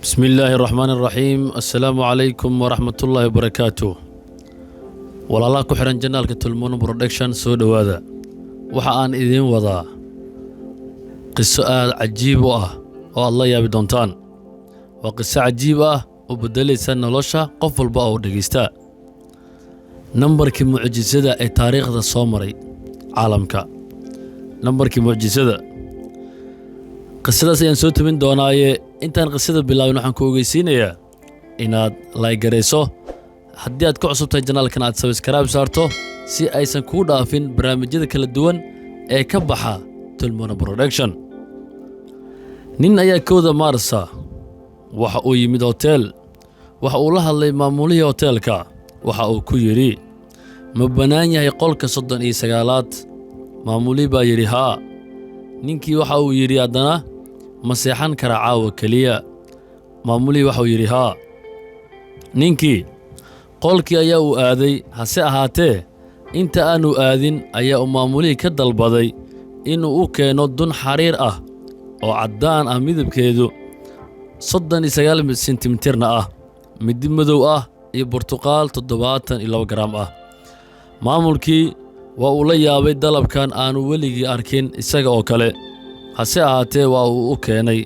بسم الله الرحمن الرحيم السلام عليكم ورحمة الله وبركاته والله كحرن جنال كتلمون برودكشن سو دوادا وحان إذين وضع قصة عجيبة والله يا بدونتان وقصة عجيبة وبدلي سنة لوشا قفل بقى ودقيستا نمبر كي معجزة اي تاريخ ذا صومري عالمك نمبر كي معجزة قصة سيان سوت من دوناي intaan qisada bilaabin waxaan ku ogeysiinayaa inaad like gareyso haddii aad ku cusubtahay janaalkan aad subscribe saarto si aysan kuu dhaafin barnaamijyada kala duwan ee ka baxa Tulmona Production. Nin ayaa kooda Maarsa waxa uu yimid hotel waxa uu la hadlay maamulihii hotelka waxa uu ku yiri ma banaan yahay qolka 39aad maamulii baa yiri haa ninkii waxa uu yiri adana ma seexan kara caawa kaliya maamulii waxa uu yiri haa ninkii qolkii ayaa uu aaday hase ahaatee inta aanu aadin ayaa uu maamulii ka dalbaday inuu u keeno dun xariir ah oo caddaan ah midabkeedu 39 sentimitirna ah midib madow ah iyo burtuqaal 72 gram ah maamulkii waa uu la yaabay dalabkan aanu weligii arkin isaga oo kale hase ahaatee waa uu u keenay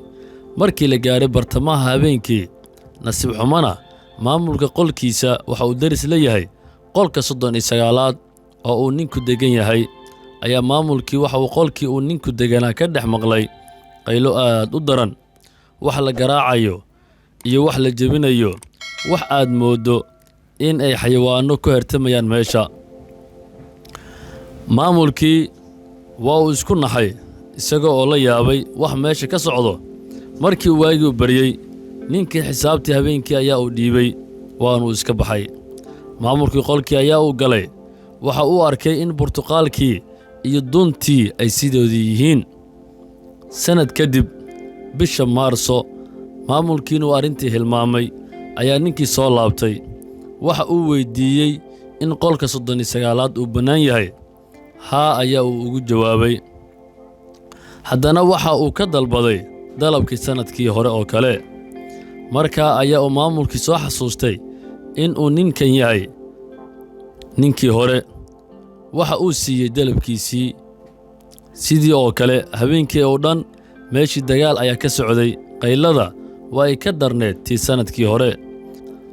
markii la gaaray bartamaha habeenkii nasiib xumana maamulka qolkiisa waxa uu daris leeyahay qolka 39aad oo uu ninku degan yahay ayaa maamulkii waxa uu qolkii uu ninku deganaa ka dhex maqlay qaylo aad u daran wax la garaacayo iyo wax la jebinayo wax aad moodo in ay xayawaano ku hertamayaan meesha maamulkii waa uu isku naxay isaga oo la yaabay wax meesha ka socdo markii waagii bariyay ninkii xisaabtii habeenkii ayaa uu dhiibay waanu iska baxay maamulkii qolkii ayaa uu galay waxa uu arkay in burtuqaalkii iyo duntii ay sidoodii yihiin sanad kadib bisha Maarso maamulkiina uu arintii hilmaamay ayaa ninkii soo laabtay waxa uu weydiiyey in qolka 39aad uu banaan yahay haa ayaa uu ugu jawaabay haddana waxa uu ka dalbaday dalabkii sanadkii hore oo kale markaa ayaa uu maamulkii soo xasuustay in uu ninkan yahay ninkii hore waxa uu siiyey dalabkiisii sidii oo kale habeenkii oo dhan meeshii dagaal ayaa ka socday qaylada waa ay ka darneed tii sanadkii hore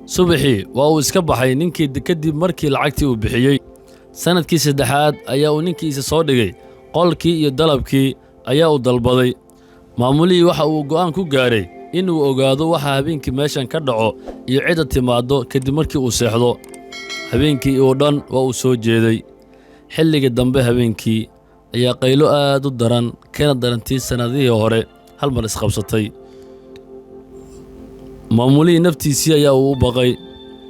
subaxii waa uu iska baxay ninkii kadib markii lacagtii uu bixiyey sanadkii saddexaad ayaa uu ninkiisa soo dhigay qolkii iyo dalabkii ayaa uu dalbaday maamulihii waxa uu go'aan ku gaaray inuu ogaado waxa habeenkii meeshan ka dhaco iyo cid timaado kadib markii uu seexdo habeenkii oo dhan waa uu soo jeeday xilliga dambe habeenkii ayaa qaylo aad u daran kana darantii sanadihii hore hal mar isqabsatay maamulihii naftiisii ayaa uu u baqay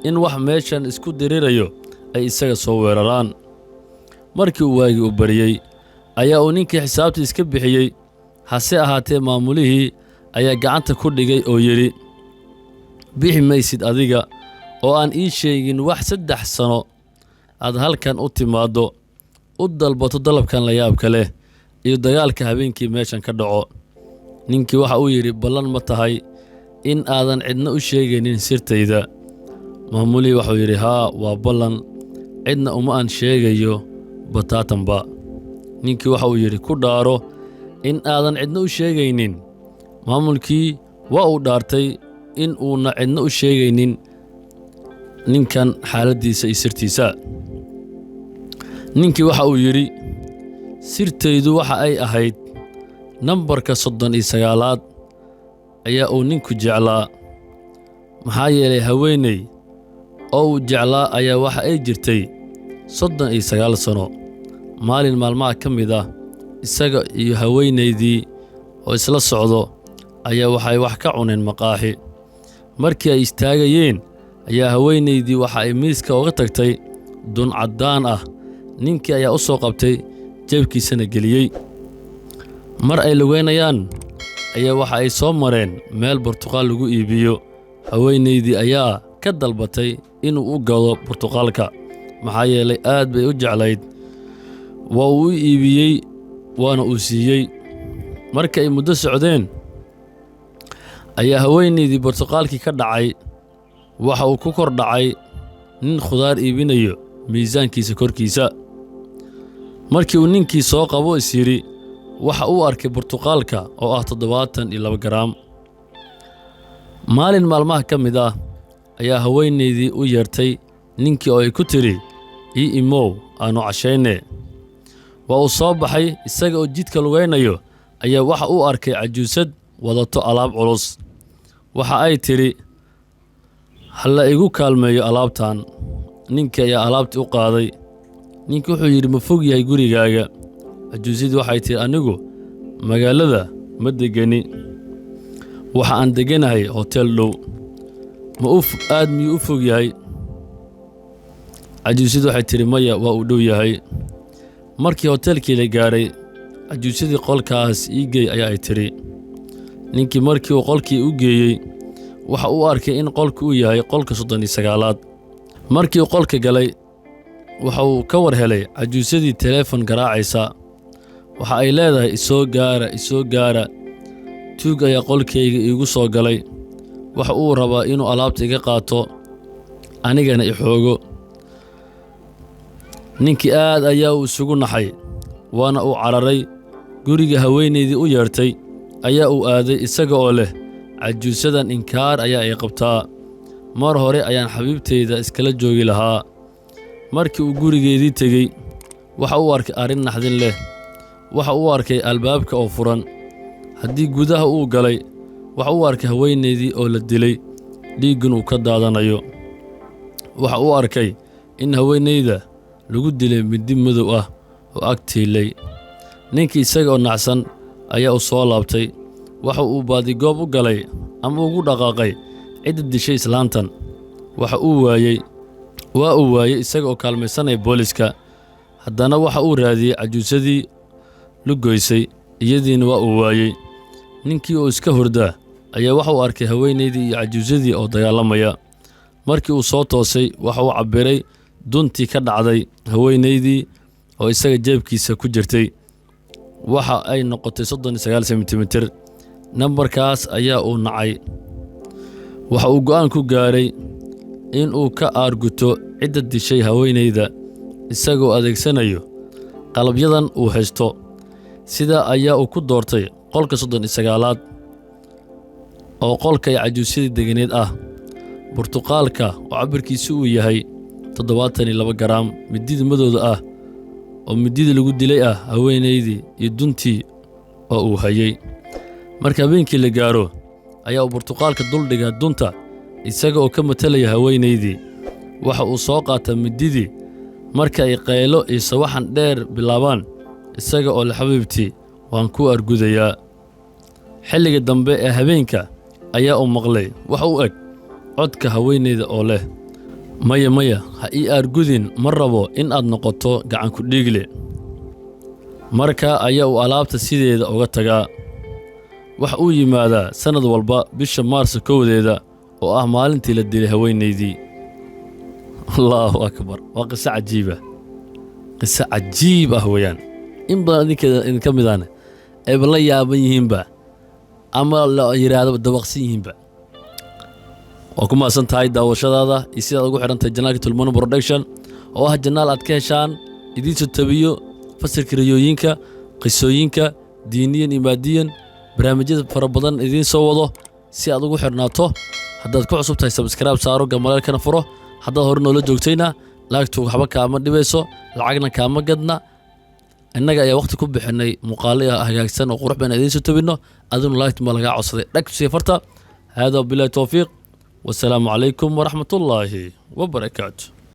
in wax meeshan isku dirirayo ay isaga soo weeraraan markii uu waagii u bariyay ayaa uu ninkii xisaabtii iska bixiyey hase ahaatee maamulihii ayaa gacanta ku dhigay oo yiri bixi maysid adiga oo aan ii sheegin wax 3 sano aad halkan u timaado u dalbato dalabkan la yaabka leh iyo dagaalka habeenkii meeshan ka dhaco ninkii waxa uu yiri ballan ma tahay in aadan cidna u sheegaynin sirtayda maamulihii waxa uu yiri haa waa ballan cidna uma aan sheegayo bataatanba ninkii waxa uu yiri ku dhaaro in aadan cidna u sheegaynin maamulkii waa uu dhaartay in uuna cidna u sheegaynin ninkan xaaladiisa iyo sirtiisa ninkii waxa uu yiri sirtaydu waxa ay ahayd nambarka 39aad ayaa uu ninku jeclaa maxaa yeelay haweeney oo uu jeclaa ayaa waxa ay jirtay 39 sano maalin maalmaha ka mid ah isaga iyo haweeneydii oo isla socdo ayaa waxay wax ka cuneen maqaaxi markii ay istaagayeen ayaa haweeneydii waxa ay miiska uga tagtay dun caddaan ah ninkii ayaa u soo qabtay jeebkiisana geliyey mar ay lugeynayaan ayaa waxa ay soo mareen meel burtuqaal lagu iibiyo haweeneydii ayaa ka dalbatay inuu u gado burtuqaalka maxaa yeelay aad bay u jeclayd waa uu iibiyey waana uu siiyey markay muddo socdeen ayaa haweenaydii Boortaqaalkii ka dhacay waxa uu ku kor dhacay nin khudaar iibinayo miisaankiisa korkiisa. Markii uu ninkii soo qabo is yiri waxa uu arkay Boortaqaalka oo ah 72 garaam. Maalin maalmaha ka mid ah ayaa haweenaydii u yeertay ninkii oo ay ku tiri ii imow aanu cashayne. Waa uu soo baxay isaga oo jidka lugaynayo ayaa waxa uu arkay cajuusad wadato alaab culus. Waxa ay tiri halla igu kaalmeeyo alaabtan. Ninkii ayaa alaabtii u qaaday. Ninkii wuxuu yiri ma fog yahay gurigaaga? Cajuusadii waxay tiri anigu magaalada ma degani. Waxa aan deganahay hotel dhow. Ma aad miyuu u fog yahay? Cajuusadii waxay tiri maya waa u dhow yahay. Markii hotelkii la gaaray cajuusadii qolkaas ii geey ayaa ay tiri. Ninkii markii uu qolkii u geeyey waxa uu arkay in qolku uu yahay qolka 39aad. Markii uu qolka galay waxa uu ka war helay cajuusadii telefoon garaacaysa. Waxa ay leedahay isoo gaara tuug ayaa qolkayga iigu soo galay. Waxa uu rabaa inuu alaabta iga qaato anigana i xoogo. Ninkii aad ayaa uu isugu naxay waana uu cararay guriga haweenaydii u yeertay ayaa uu aaday isaga oo leh cajuusadan inkaar ayaa ay qabtaa. Mar hore ayaan xabiibteyda iskala joogi lahaa. Markii uu gurigeedii tegey waxa uu arkay arrin naxdin leh. Waxa uu arkay albaabka oo furan. Haddii gudaha uu galay waxa uu arkay haweenaydii oo la dilay dhiiggan uu ka daadanayo. Waxa uu arkay in haweenayda lagu dilay midi madow ah oo agtiilay. Ninkii isaga oo nacsan ayaa u soo laabtay. Waxa uu baadigoob u galay ama ugu dhaqaaqay cid dishay islaantan. Waxa uu waayay isaga oo kaalmaysanaya booliska. Haddana waxa uu raadiyay cajuusadii lugoysay iyadiina waa uu waayay. Ninkii oo iska hurda ayaa waxa uu arkay haweenaydii iyo cajuusadii oo dagaalamaya. Markii uu soo toosay waxa uu cabiray duntii ka dhacday haweenaydii oo isaga jeebkiisa ku jirtay. Waxa ay noqotay 39 sentimitir. Nambarkaas ayaa uu nacay. Waxa uu go'aan ku gaaray in uu ka aarguto cidda dishay haweenayda isagoo adeegsanayo qalabyadan uu haysto. Sida ayaa uu ku doortay qolka 39aad oo qolka cajuusadii deganeed ah. Boortaqaalka oo cabirkiisu uu yahay 72 garaam midida madowda ah oo midida lagu dilay ah haweenaydii iyo duntii oo uu hayay. Marka habeenkii la gaaro ayaa uu Boortaqaalka dul dhigay dunta isaga oo ka matalaya haweenaydii. Waxa uu soo qaatay mididii. Marka ay qaylo iyo sawaxan dheer bilaabaan isaga oo la xabiibtii waan ku argudayaa. Xilliga dambe ee habeenka ayaa uu maqlay waxa uu eg codka haweenayda oo leh maya ha ii argudin ma rabo in aad noqoto gacan ku dhiigle. Marka ayaa uu alaabta sideeda uga tagaa. Waxa uu yimaadaa sanad walba bisha Maarso 1 oo ah maalintii la dilay haweenaydii. Allahu akbar. Waa qiso cajiib ah weeyaan. In badan idinka midaan ay la yaaban yihiinba ama la yiraahdo dabaqsan yihiinba. oo kuma santahay daawashadaada iyo sida ugu xirantahay janaalka Tulmoon Production oo ah janaal aad ka heshaan idin soo tabiyo fasirka riyooyinka qisooyinka diiniyan iyo maadiyan barnaamijyada fara badan idin soo wado si aad ugu xirnaato haddaad ku cusub tahay subscribe saaro gamalaalkana furo haddaad hore noola joogtayna laagtu waxba kaama dhibayso lacagna kaama gadna innaga ayaa waqti ku bixinay muuqaalo hagaagsan oo qurux badan idin soo tabino aduna laagtu ma laga codsaday dhag si farta hada billahi tawfiiq والسلام عليكم ورحمة الله وبركاته.